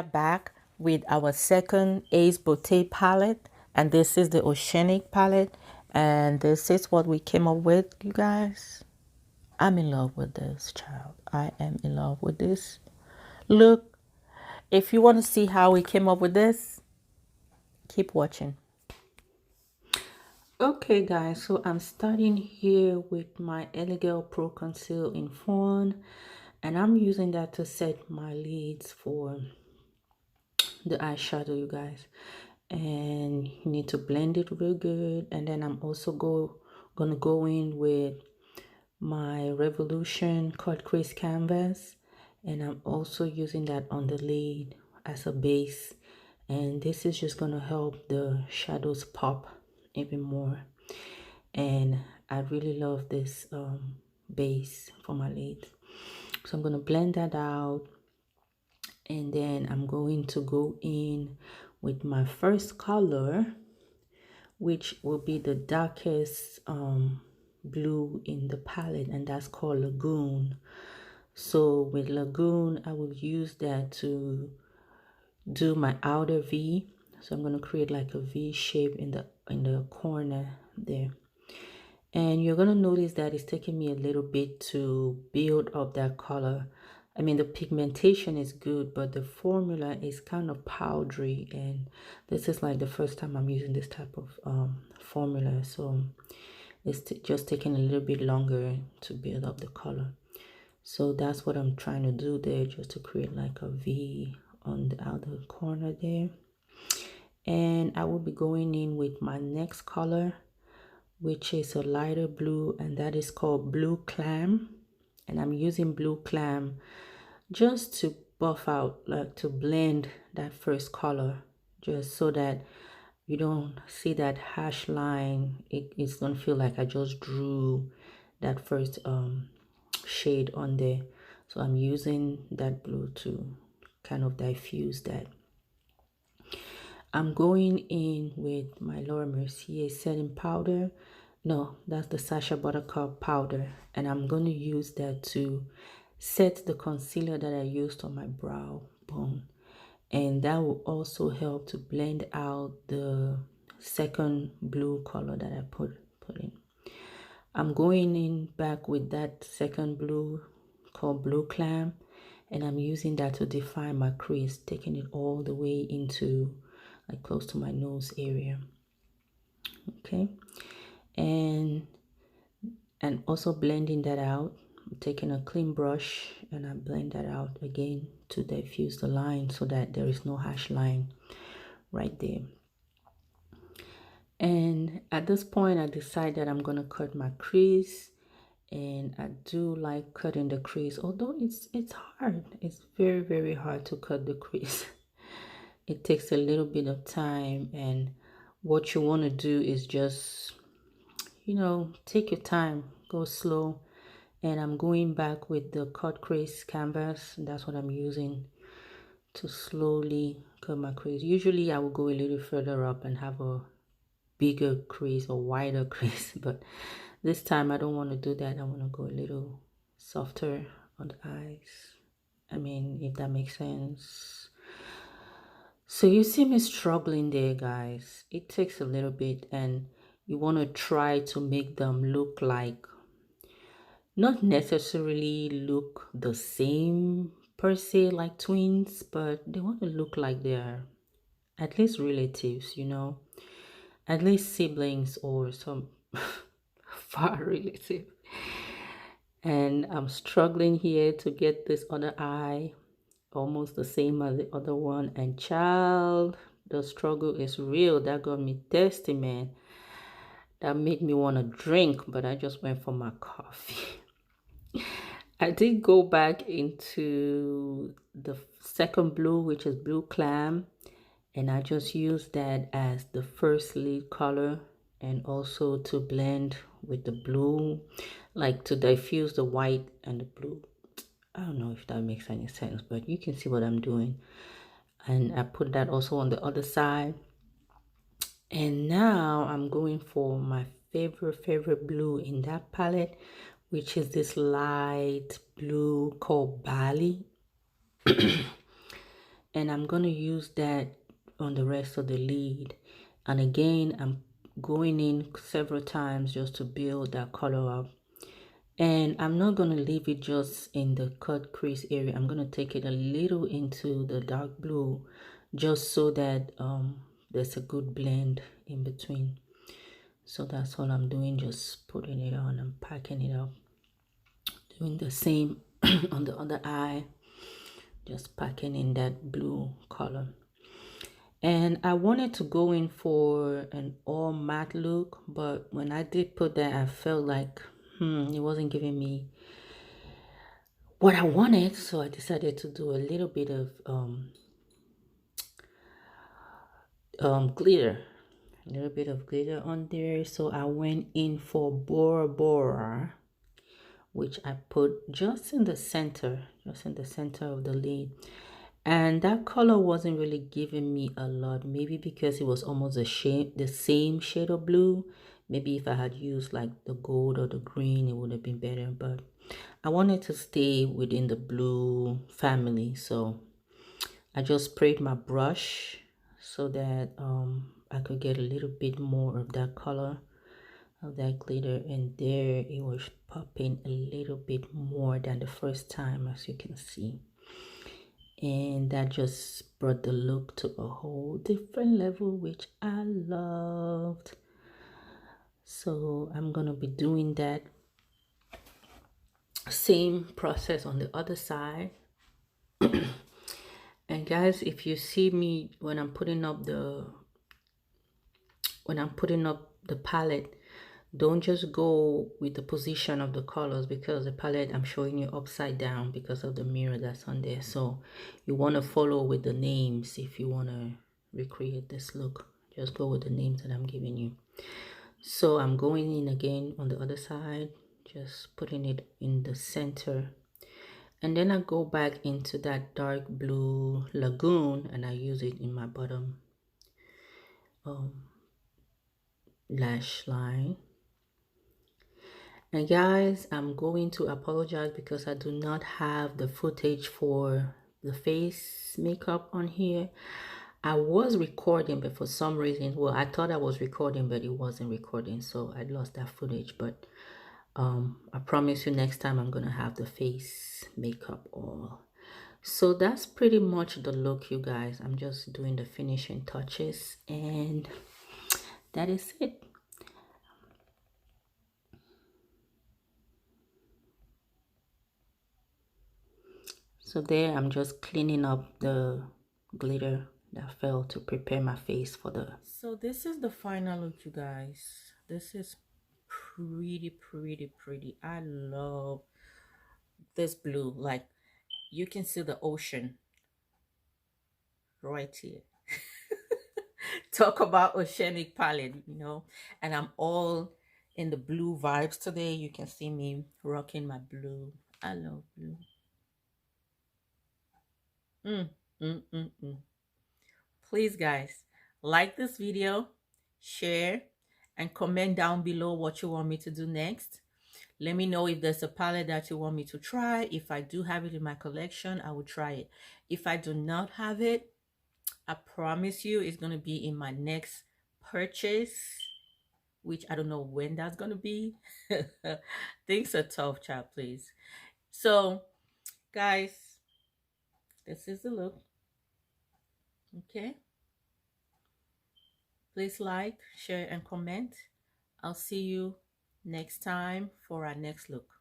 right back with our second Ace Beaute palette, and this is the Oceanic palette, and this is what we came up with, you guys. I'm in love with this, child. I am in love with this. Look, if you want to see how we came up with this, keep watching. Okay, guys, so I'm starting here with my Elegel Pro Conceal in Fawn, and I'm using that to set my lids for the eyeshadow, you guys. And you need to blend it real good. And then I'm also gonna go in with my Revolution cut crease canvas, and I'm also using that on the lid as a base, and this is just gonna help the shadows pop even more. And I really love this base for my lid, so I'm gonna blend that out. And then I'm going to go in with my first color, which will be the darkest blue in the palette, and that's called Lagoon. So with Lagoon, I will use that to do my outer V. So I'm going to create like a V shape in the corner there. And you're going to notice that it's taking me a little bit to build up that color. I mean, the pigmentation is good, but the formula is kind of powdery, and this is like the first time I'm using this type of formula, so it's just taking a little bit longer to build up the color. So that's what I'm trying to do there, just to create like a V on the outer corner there. And I will be going in with my next color, which is a lighter blue, and that is called Blue Clam. And I'm using Blue Clam just to buff out, like to blend that first color, just so that you don't see that hash line. It's gonna feel like I just drew that first shade on there. So I'm using that blue to kind of diffuse that. I'm going in with my Laura Mercier setting powder. No, that's the Sacha Buttercup powder, and I'm going to use that to set the concealer that I used on my brow bone, and that will also help to blend out the second blue color that I put in. I'm going in back with that second blue called Blue Clam, and I'm using that to define my crease, taking it all the way into like close to my nose area. Okay, and also blending that out. I'm taking a clean brush and I blend that out again to diffuse the line so that there is no hash line right there. And at this point I decide that I'm gonna cut my crease, and I do like cutting the crease, although it's hard. It's very, very hard to cut the crease. It takes a little bit of time, and what you want to do is just, you know, take your time, go slow. And I'm going back with the cut crease canvas. That's what I'm using to slowly cut my crease. Usually I will go a little further up and have a bigger crease or wider crease, but this time I don't want to do that. I want to go a little softer on the eyes. I mean, if that makes sense. So you see me struggling there, guys. It takes a little bit, and you want to try to make them look like, not necessarily look the same per se like twins, but they want to look like they're at least relatives, you know, at least siblings or some far relative. And I'm struggling here to get this other eye almost the same as the other one, and child, the struggle is real. That got me thirsty, man. That made me want to drink, but I just went for my coffee. I did go back into the second blue, which is Blue Clam, and I just used that as the first lead color, and also to blend with the blue, like to diffuse the white and the blue. I don't know if that makes any sense, but you can see what I'm doing. And I put that also on the other side. And now I'm going for my favorite blue in that palette, which is this light blue called Bali. and I'm going to use that on the rest of the lid. And again, I'm going in several times just to build that color up. And I'm not going to leave it just in the cut crease area. I'm going to take it a little into the dark blue just so that there's a good blend in between. So that's all I'm doing, just putting it on and packing it up. Doing the same on the other eye, just packing in that blue color. And I wanted to go in for an all matte look, but when I did put that, I felt like it wasn't giving me what I wanted. So I decided to do a little bit of glitter, a little bit of glitter on there. So I went in for Bora Bora, which I put just in the center, of the lid. And that color wasn't really giving me a lot, maybe because it was almost the same shade of blue. Maybe if I had used like the gold or the green, it would have been better. But I wanted to stay within the blue family, so I just sprayed my brush so that I could get a little bit more of that color of that glitter, and there it was popping a little bit more than the first time, as you can see. And that just brought the look to a whole different level, which I loved. So I'm gonna be doing that same process on the other side. And guys, if you see me when I'm putting up the palette, don't just go with the position of the colors, because the palette I'm showing you upside down because of the mirror that's on there. So you want to follow with the names. If you want to recreate this look, just go with the names that I'm giving you. So I'm going in again on the other side, just putting it in the center, and then I go back into that dark blue lagoon and I use it in my bottom lash line. And guys, I'm going to apologize because I do not have the footage for the face makeup on here. I was recording, but for some reason, well, I thought I was recording, but it wasn't recording, so I lost that footage. But I promise you next time I'm gonna have the face makeup all. So that's pretty much the look, you guys. I'm just doing the finishing touches, and that is it. So there, I'm just cleaning up the glitter that fell to prepare my face for the... So this is the final look, you guys. This is pretty, pretty, pretty. I love this blue. Like, you can see the ocean right here. Talk about Oceanic palette, and I'm all in the blue vibes today. You can see me rocking my blue. I love blue. Mm, mm, mm, mm. Please, guys, like this video, share, and comment down below what you want me to do next. Let me know if there's a palette that you want me to try. If I do have it in my collection, I will try it. If I do not have it, I promise you it's going to be in my next purchase, which I don't know when that's going to be. Things are tough, child, please. So, guys, this is the look. Okay. Please like, share, and comment. I'll see you next time for our next look.